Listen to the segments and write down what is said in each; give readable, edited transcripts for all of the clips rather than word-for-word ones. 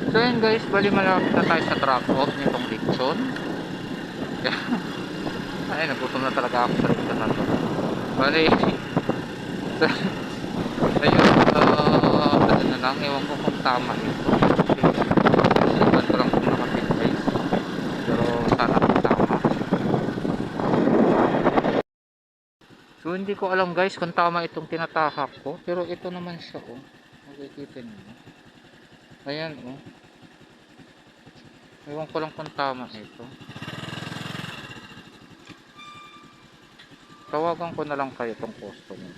So yun guys, bali malapit na tayo sa drop off nitong Dixon. Ay, nagutom na talaga ako sa Dixon na to. Bali, ayun, ano na lang, ewan ko kung tama ito. Sinuban ko lang kung nakapit guys. Pero sana kung tama. So hindi ko alam guys kung tama itong tinatahak ko. Pero ito naman siya oh. Makikita niyo. Ayan oh. Ewan ko lang kung tama ito. Tawagan ko na lang kayo itong customer.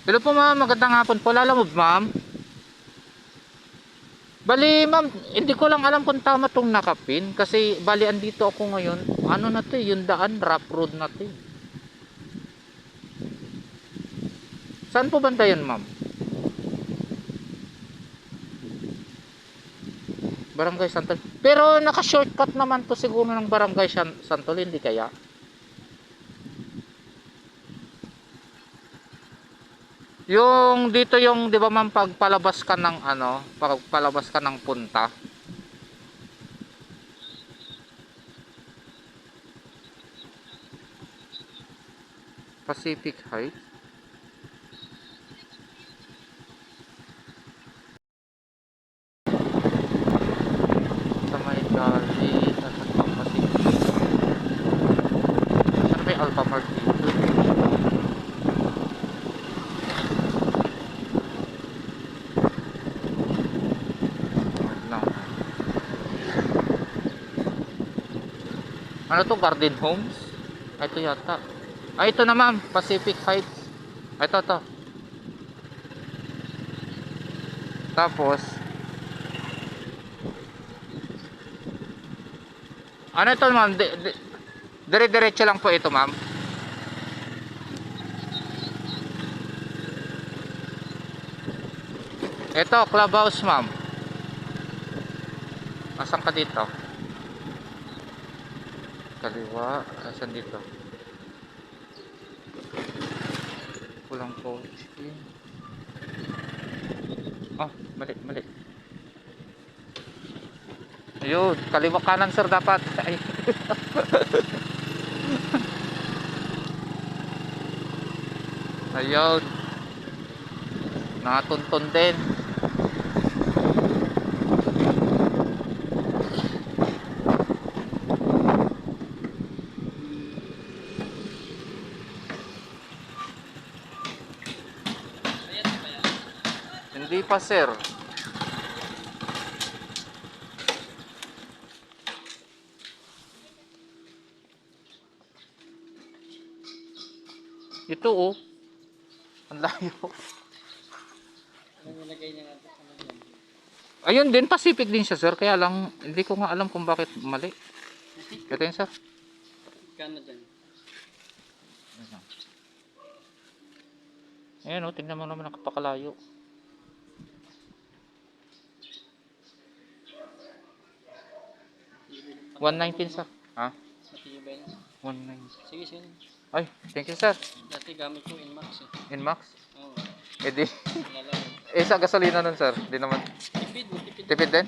Hello po ma'am, magandang hapon po. Lalamove ma'am. Bali ma'am, hindi ko lang alam kung tama tong nakapin. Kasi bali andito ako ngayon. Ano na to yung daan, rough road na to. Saan po banda yun ma'am? Barangay Santol. Pero naka-shortcut naman to siguro ng Barangay Santol, hindi kaya? Yung dito yung 'di ba ma'am pagpalabas ka ng ano, pagpalabas ka ng punta. Pacific Heights. Sa may gali, nasa Pacific. Saan ba yung Alpha Mart dito? Wait lang. Ano to, Garden Homes? Ito yata. Ah, ito na ma'am, Pacific Heights. Ito to. Tapos ano ito ma'am? Dire-diretso lang po ito ma'am. Ito, Clubhouse ma'am. Asan ka dito? Kaliwa, asan dito? Pulang coach. Oh, mali, mali. Ayun, kaliwa kanan sir dapat. Ay. Ayun. Nakatuntun din. Hindi pa sir. Ito oh. Ang layo. Ayun din, Pacific din siya sir. Kaya lang, hindi ko nga alam kung bakit mali. Ito yun sir. Kano dyan? Ayan oh, tingnan mo naman nakapakalayo. 119 sir. Ha? Matibay na. 119. Sige, sige. Ay, thank you sir. Dati gamit ko Inmax eh. Inmax? Oo. Eh di. Nalalaman. Sa gasolina nun sir. Di naman. Tipid mo, tipid. Tipid din?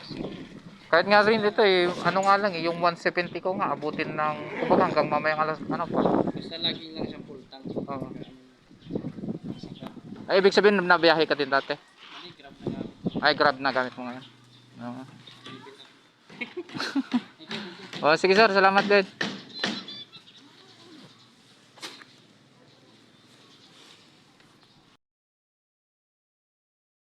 Kahit nga rin ito eh, ano nga lang eh, yung 170 ko nga abutin ng, kumbaga hanggang mamayang alas, ano pa. Basta lagi lang siyang full tank. Oo. Ay, ibig sabihin nabiyahe ka din dati? Hindi, grab na gamit. Ay, Grab na gamit mo ngayon. Oo. Oh, sige sir, salamat din.